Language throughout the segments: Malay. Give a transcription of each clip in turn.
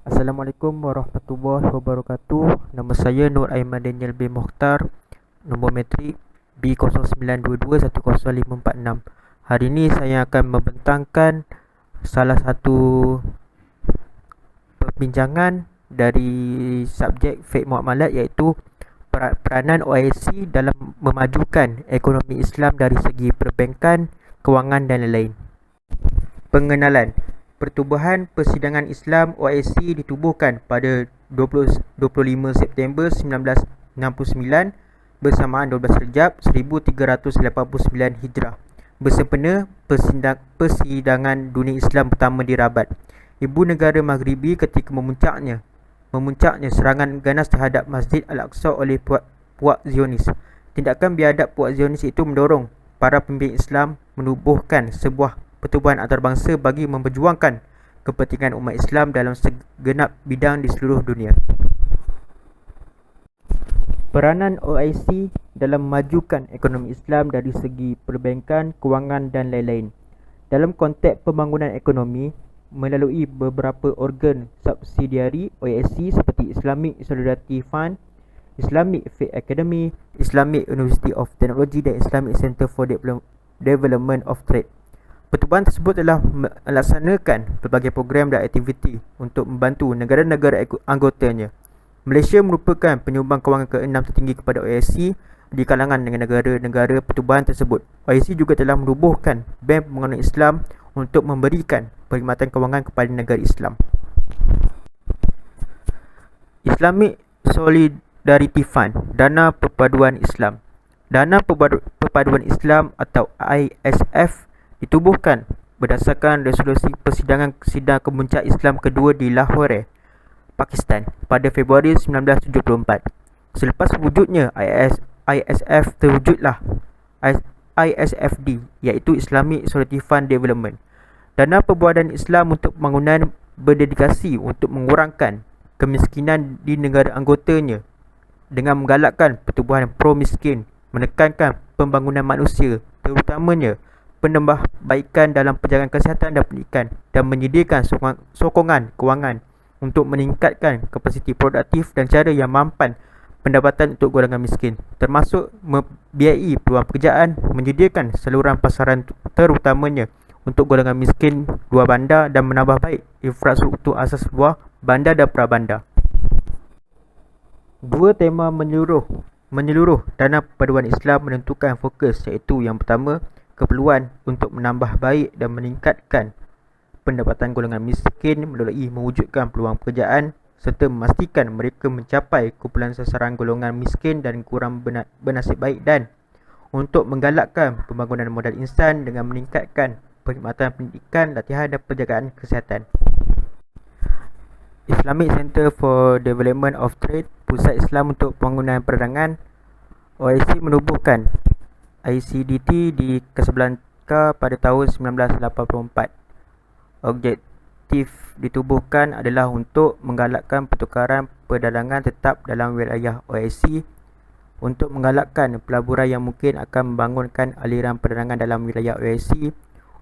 Assalamualaikum warahmatullahi wabarakatuh. Nama saya Nur Aiman Daniel bin Mokhtar. Nombor metrik B09221056. Hari ini saya akan membentangkan salah satu perbincangan dari subjek Fiqh Muamalat, iaitu peranan OIC dalam memajukan ekonomi Islam dari segi perbankan, kewangan dan lain-lain. Pengenalan. Pertubuhan Persidangan Islam OIC ditubuhkan pada 25 September 1969 bersamaan 12 Rejab 1389 Hijrah, bersempena Persidangan Dunia Islam pertama di Rabat, ibu negara Maghribi, ketika memuncaknya serangan ganas terhadap Masjid Al-Aqsa oleh puak Zionis. Tindakan biadab puak Zionis itu mendorong para pemimpin Islam menubuhkan sebuah pertubuhan antarabangsa bagi memperjuangkan kepentingan umat Islam dalam segenap bidang di seluruh dunia. Peranan OIC dalam memajukan ekonomi Islam dari segi perbankan, kewangan dan lain-lain. Dalam konteks pembangunan ekonomi melalui beberapa organ subsidiari OIC seperti Islamic Solidarity Fund, Islamic Fiqh Academy, Islamic University of Technology dan Islamic Center for Development of Trade. Pertubuhan tersebut telah melaksanakan pelbagai program dan aktiviti untuk membantu negara-negara anggotanya. Malaysia merupakan penyumbang kewangan ke-6 tertinggi kepada OIC di kalangan dengan negara-negara pertubuhan tersebut. OIC juga telah menubuhkan Bank Pembangunan Islam untuk memberikan perkhidmatan kewangan kepada negara Islam. Islamic Solidarity Fund, Dana Perpaduan Islam. Dana Perpaduan Islam atau ISF ditubuhkan berdasarkan resolusi persidangan sidang kemuncak Islam kedua di Lahore, Pakistan pada Februari 1974. Selepas wujudnya ISF, terwujudlah ISFD, iaitu Islamic Solidarity Fund Development. Dana Perpaduan Islam untuk pembangunan berdedikasi untuk mengurangkan kemiskinan di negara anggotanya dengan menggalakkan pertubuhan pro-miskin, menekankan pembangunan manusia, terutamanya penambahbaikan dalam penjagaan kesihatan dan pendidikan, dan menyediakan sokongan kewangan untuk meningkatkan kapasiti produktif dan cara yang mampan pendapatan untuk golongan miskin, termasuk membiayai peluang pekerjaan, menyediakan saluran pasaran terutamanya untuk golongan miskin luar bandar, dan menambah baik infrastruktur asas luar bandar dan prabandar. Dua tema menyeluruh Dana Perpaduan Islam menentukan fokus, iaitu yang pertama, keperluan untuk menambah baik dan meningkatkan pendapatan golongan miskin melalui mewujudkan peluang pekerjaan serta memastikan mereka mencapai kumpulan sasaran golongan miskin dan kurang bernasib baik, dan untuk menggalakkan pembangunan modal insan dengan meningkatkan perkhidmatan pendidikan, latihan dan penjagaan kesihatan. Islamic Center for Development of Trade, Pusat Islam untuk Pembangunan Perdagangan. OIC menubuhkan ICDT di Casablanca pada tahun 1984. Objektif ditubuhkan adalah untuk menggalakkan pertukaran perdagangan tetap dalam wilayah OIC, untuk menggalakkan pelaburan yang mungkin akan membangunkan aliran perdagangan dalam wilayah OIC,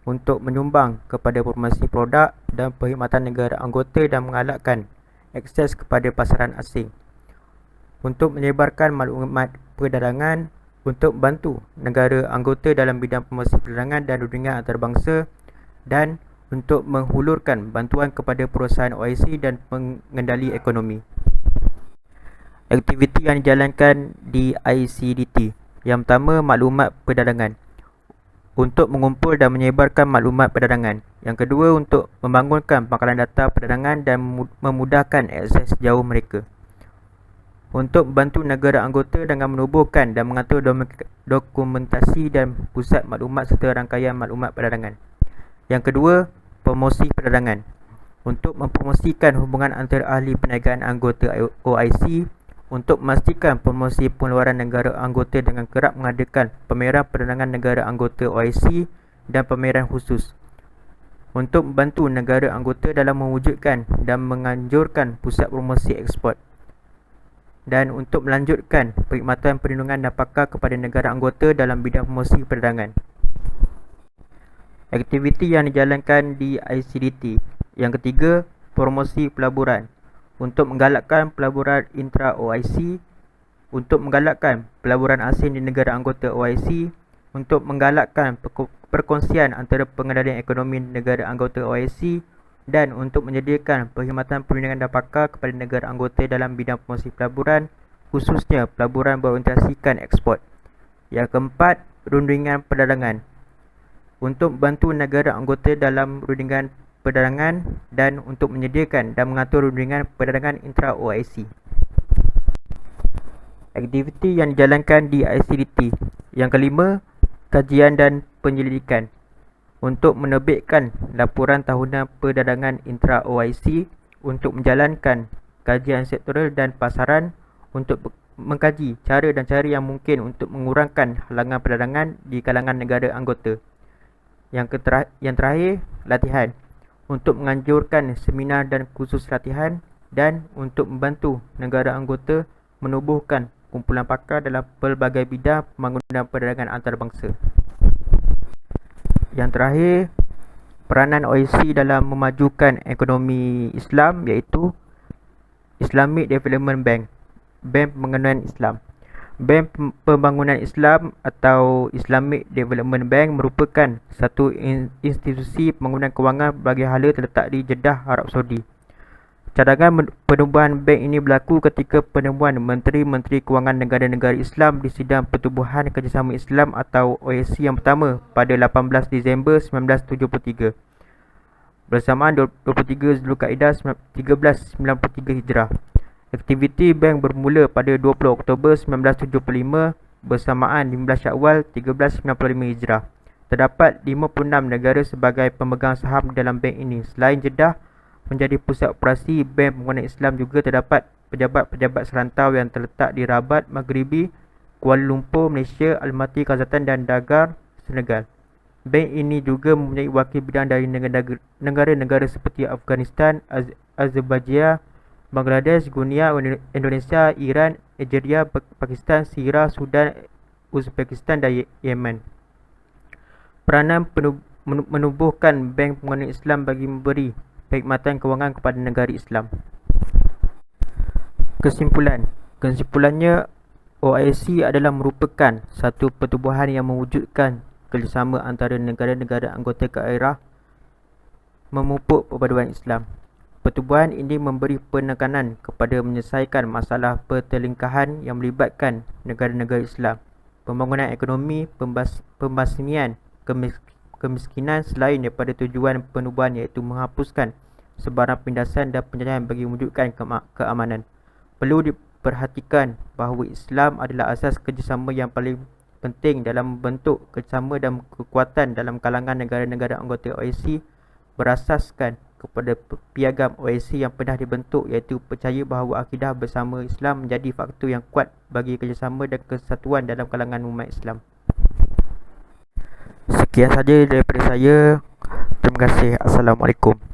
untuk menyumbang kepada promosi produk dan perkhidmatan negara anggota dan menggalakkan akses kepada pasaran asing, untuk menyebarkan maklumat perdagangan, untuk membantu negara anggota dalam bidang promosi perdagangan dan dunia antarabangsa, dan untuk menghulurkan bantuan kepada perusahaan OIC dan pengendali ekonomi. Aktiviti yang dijalankan di ICDT. Yang pertama, maklumat perdagangan, untuk mengumpul dan menyebarkan maklumat perdagangan. Yang kedua, untuk membangunkan pangkalan data perdagangan dan memudahkan akses jauh mereka. Untuk membantu negara anggota dengan menubuhkan dan mengatur dokumentasi dan pusat maklumat serta rangkaian maklumat perdagangan. Yang kedua, promosi perdagangan, untuk mempromosikan hubungan antara ahli perniagaan anggota OIC, untuk memastikan promosi pengeluaran negara anggota dengan kerap mengadakan pameran perdagangan negara anggota OIC dan pameran khusus, untuk membantu negara anggota dalam mewujudkan dan menganjurkan pusat promosi ekspor, dan untuk melanjutkan perkhidmatan perlindungan dan pakar kepada negara anggota dalam bidang promosi perdagangan. Aktiviti yang dijalankan di ICDT. Yang ketiga, promosi pelaburan, untuk menggalakkan pelaburan intra-OIC, untuk menggalakkan pelaburan asing di negara anggota OIC, untuk menggalakkan perkongsian antara pengendalian ekonomi negara anggota OIC, dan untuk menyediakan perkhidmatan perlindungan dan pakar kepada negara anggota dalam bidang promosi pelaburan, khususnya pelaburan berorientasikan ekspor. Yang keempat, rundingan perdagangan, untuk membantu negara anggota dalam rundingan perdagangan dan untuk menyediakan dan mengatur rundingan perdagangan intra-OIC. Aktiviti yang dijalankan di ICDT. Yang kelima, kajian dan penyelidikan, untuk menerbitkan laporan tahunan perdagangan intra-OIC, untuk menjalankan kajian sektoral dan pasaran, untuk mengkaji cara dan cara yang mungkin untuk mengurangkan halangan perdagangan di kalangan negara anggota. Yang terakhir, latihan, untuk menganjurkan seminar dan kursus latihan, dan untuk membantu negara anggota menubuhkan kumpulan pakar dalam pelbagai bidang pembangunan perdagangan antarabangsa. Yang terakhir, peranan OIC dalam memajukan ekonomi Islam, iaitu Islamic Development Bank, Bank Pembangunan Islam. Bank Pembangunan Islam atau Islamic Development Bank merupakan satu institusi pembangunan kewangan bagi hala terletak di Jeddah, Arab Saudi. Cadangan penubuhan bank ini berlaku ketika penemuan Menteri-Menteri Kewangan negara-negara Islam di Sidang Pertubuhan Kerjasama Islam atau OIC yang pertama pada 18 Disember 1973 bersamaan 23 Zulkaidah 1393 Hijrah. Aktiviti bank bermula pada 20 Oktober 1975 bersamaan 15 Syawal 1395 Hijrah. Terdapat 56 negara sebagai pemegang saham dalam bank ini. Selain Jeddah menjadi pusat operasi Bank Pembangunan Islam, juga terdapat pejabat-pejabat serantau yang terletak di Rabat, Maghribi, Kuala Lumpur, Malaysia, Almaty, Kazakhstan dan Dakar, Senegal. Bank ini juga mempunyai wakil bidang dari negara-negara seperti Afghanistan, Azerbaijan, Bangladesh, Guinea, Indonesia, Iran, Algeria, Pakistan, Syria, Sudan, Uzbekistan dan Yemen. Peranan menubuhkan Bank Pembangunan Islam bagi memberi perkhidmatan kewangan kepada negara Islam. Kesimpulannya, OIC adalah merupakan satu pertubuhan yang mewujudkan kerjasama antara negara-negara anggota kaedah memupuk perpaduan Islam. Pertubuhan ini memberi penekanan kepada menyelesaikan masalah pertelingkahan yang melibatkan negara-negara Islam, pembangunan ekonomi, pembasmian kemiskinan selain daripada tujuan penubuhan, iaitu menghapuskan sebarang penindasan dan penjajahan bagi mewujudkan keamanan. Perlu diperhatikan bahawa Islam adalah asas kerjasama yang paling penting dalam membentuk kerjasama dan kekuatan dalam kalangan negara-negara anggota OIC, berasaskan kepada piagam OIC yang pernah dibentuk, iaitu percaya bahawa akidah bersama Islam menjadi faktor yang kuat bagi kerjasama dan kesatuan dalam kalangan umat Islam. Sekian saja daripada saya. Terima kasih. Assalamualaikum.